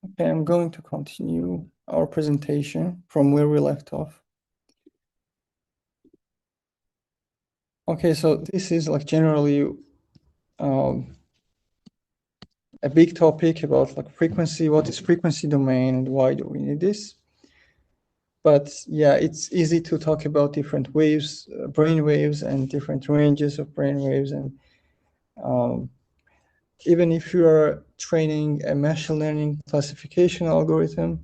Okay, I'm going to continue our presentation from where we left off. Okay, so this is like generally a big topic about like frequency, what is frequency domain and why do we need this? But yeah, it's easy to talk about different waves, brain waves and different ranges of brain waves. And even if you are training a machine learning classification algorithm,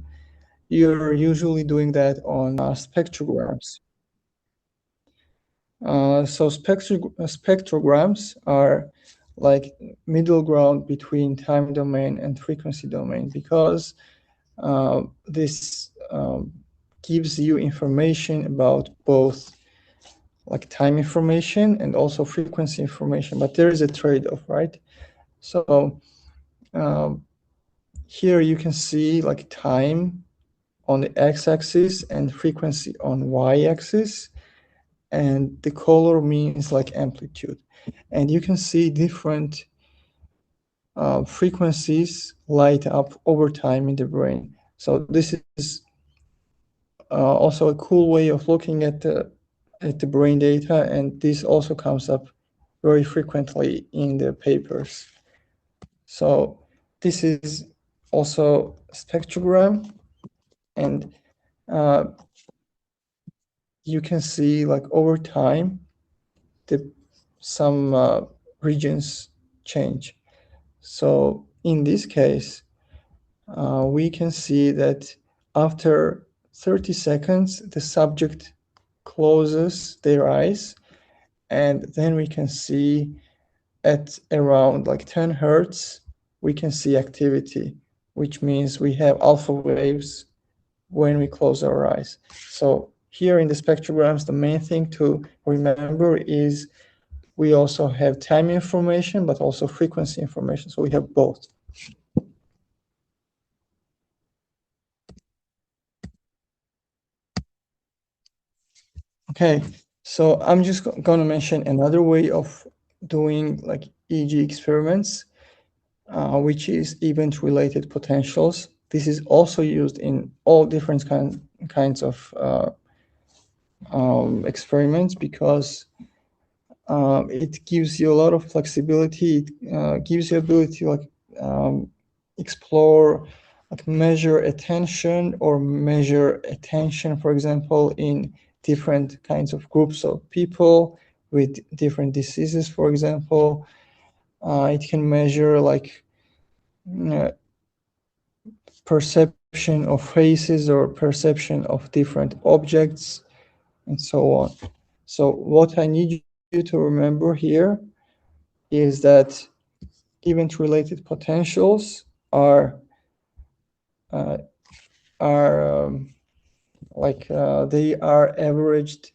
you're usually doing that on spectrograms. So spectrograms are like middle ground between time domain and frequency domain because this gives you information about both like time information and also frequency information, but there is a trade-off, right? So here you can see like time on the x-axis and frequency on y-axis, and the color means like amplitude. And you can see different frequencies light up over time in the brain. So this is also a cool way of looking at the brain data, and this also comes up very frequently in the papers. So this is also a spectrogram, and you can see like over time some regions change. So in this case, we can see that after 30 seconds, the subject closes their eyes, and then we can see at around like 10 hertz, we can see activity, which means we have alpha waves when we close our eyes. So here in the spectrograms, the main thing to remember is we also have time information, but also frequency information. So we have both. Okay, so I'm just going to mention another way of doing like EEG experiments, which is event-related potentials. This is also used in all different kinds of experiments because it gives you a lot of flexibility. It gives you ability to like explore, like measure attention or measure attention, for example, in different kinds of groups of people with different diseases, for example. It can measure like perception of faces or perception of different objects and so on. So what I need you to remember here is that event-related potentials are they are averaged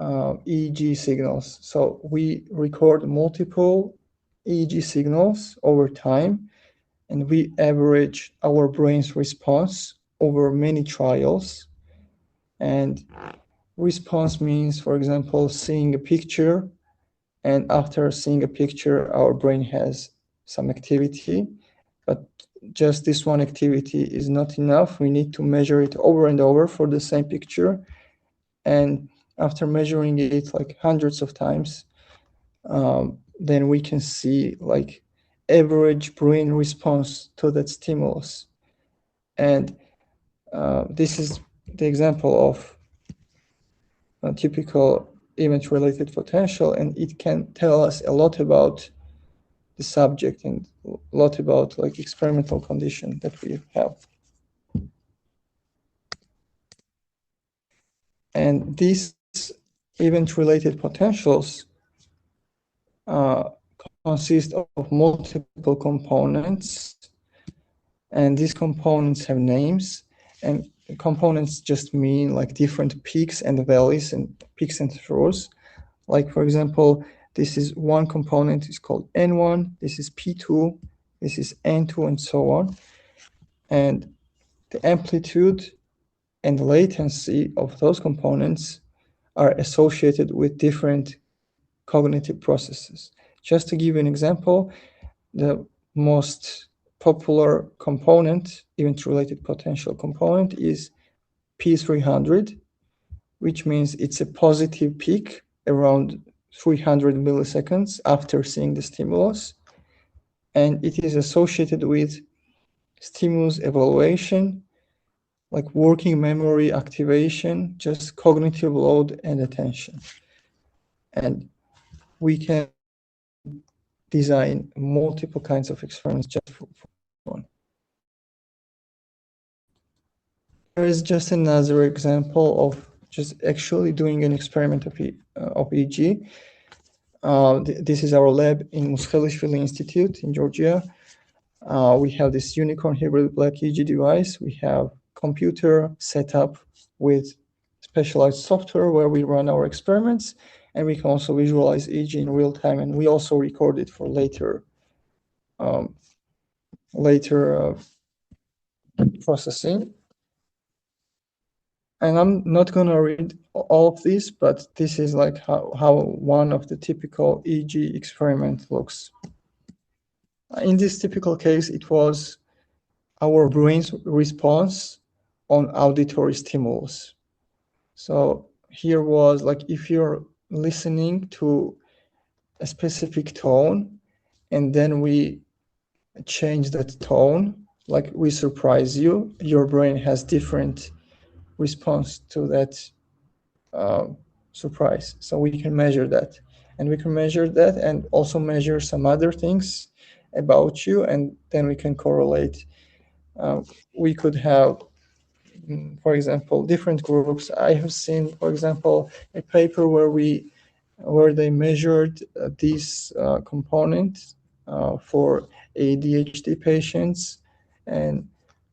EEG signals. So we record multiple EEG signals over time, and we average our brain's response over many trials. And response means, for example, seeing a picture, and after seeing a picture, our brain has some activity, but just this one activity is not enough. We need to measure it over and over for the same picture. And after measuring it like hundreds of times, then we can see like average brain response to that stimulus. And this is the example of a typical event-related potential, and it can tell us a lot about the subject and a lot about like experimental condition that we have. And these event-related potentials consist of multiple components, and these components have names, and components just mean like different peaks and valleys and peaks and throws. Like for example, this is one component is called N1, this is P2, this is N2, and so on. And the amplitude and the latency of those components are associated with different cognitive processes. Just to give you an example, the most popular component, event-related potential component, is P300, which means it's a positive peak around 300 milliseconds after seeing the stimulus. And it is associated with stimulus evaluation, like working memory activation, just cognitive load and attention. And we can design multiple kinds of experiments just for one. There is just another example of just actually doing an experiment of EEG. This is our lab in Muskhelishvili Institute in Georgia. We have this unicorn hybrid black EEG device. We have computer set up with specialized software where we run our experiments, and we can also visualize EEG in real time, and we also record it for later processing. And I'm not going to read all of this, but this is like how one of the typical EEG experiment looks. In this typical case, it was our brain's response on auditory stimulus. So here was like if you're listening to a specific tone and then we change that tone, like we surprise you, your brain has different response to that surprise. So we can measure that, and we can measure that and also measure some other things about you, and then we can correlate. We could have, for example, different groups. I have seen, for example, a paper where they measured these components for ADHD patients and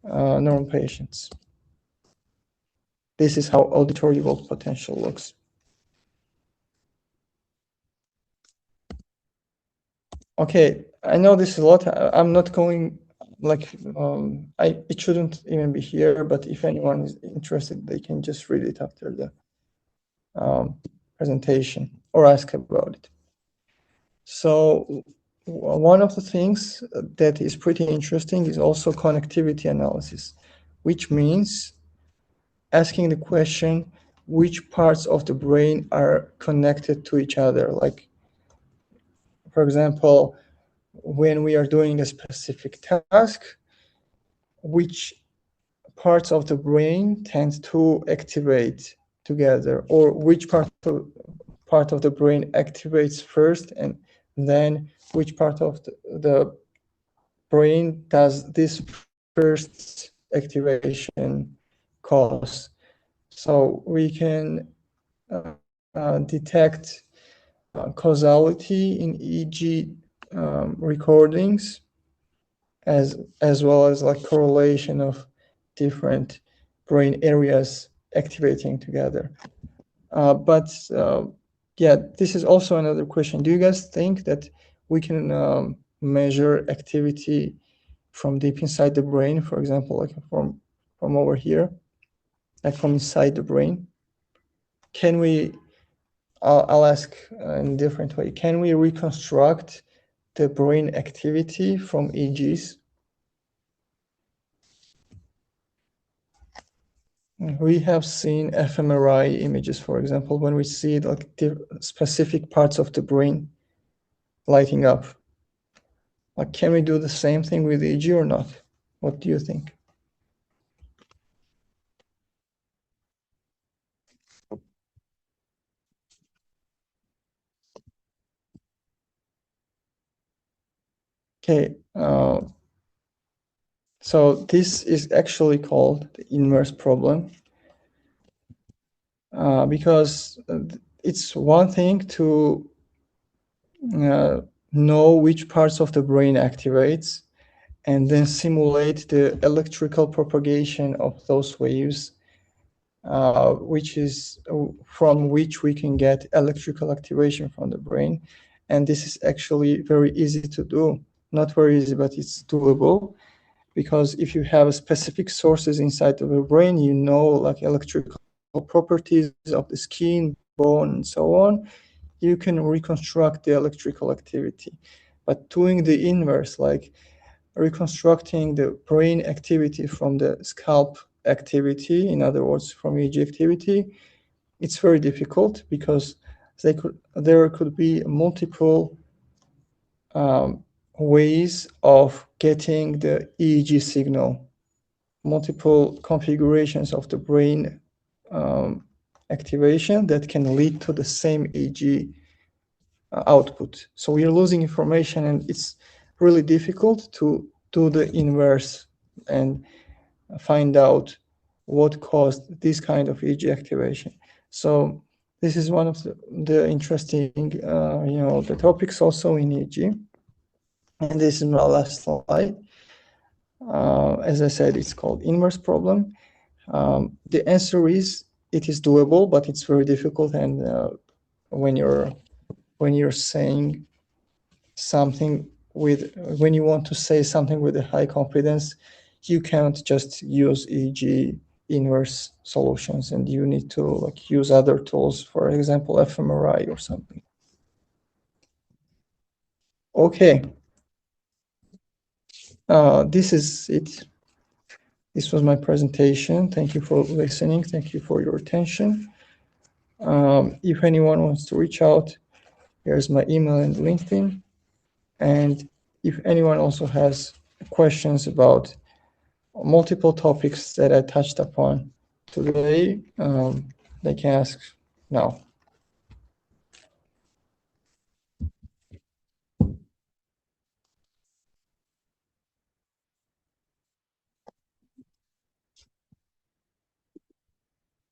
normal patients. This is how auditory volt potential looks. Okay, I know this is a lot. I'm not going like it shouldn't even be here, but if anyone is interested, they can just read it after the presentation or ask about it. So one of the things that is pretty interesting is also connectivity analysis, which means asking the question, which parts of the brain are connected to each other? Like, for example, when we are doing a specific task, which parts of the brain tend to activate together, or which part of the brain activates first, and then which part of the brain does this first activation cause. So we can detect causality in EEG recordings, as well as like correlation of different brain areas activating together. But yeah, this is also another question. Do you guys think that we can measure activity from deep inside the brain, for example, like from over here, like from inside the brain? Can we, I'll ask in a different way, can we reconstruct the brain activity from EEGs? We have seen fMRI images, for example, when we see like specific parts of the brain lighting up. Like, can we do the same thing with EEG or not? What do you think? Okay, so this is actually called the inverse problem, because it's one thing to know which parts of the brain activates and then simulate the electrical propagation of those waves, which is from which we can get electrical activation from the brain. And this is actually very easy to do. Not very easy, but it's doable, because if you have specific sources inside of the brain, you know, like electrical properties of the skin, bone, and so on, you can reconstruct the electrical activity. But doing the inverse, like reconstructing the brain activity from the scalp activity, in other words, from EEG activity, it's very difficult because there could be multiple ways of getting the EEG signal, multiple configurations of the brain activation that can lead to the same EEG output. So we are losing information, and it's really difficult to do the inverse and find out what caused this kind of EEG activation. So this is one of the interesting, the topics also in EEG. And this is my last slide. As I said, it's called inverse problem. The answer is it is doable, but it's very difficult. And when you're saying something when you want to say something with a high confidence, you can't just use EEG inverse solutions, and you need to use other tools, for example, fMRI or something. Okay. This is it. This was my presentation. Thank you for listening. Thank you for your attention. If anyone wants to reach out, here's my email and LinkedIn. And if anyone also has questions about multiple topics that I touched upon today, they can ask now.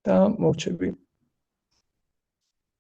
Tamam, Moçebi.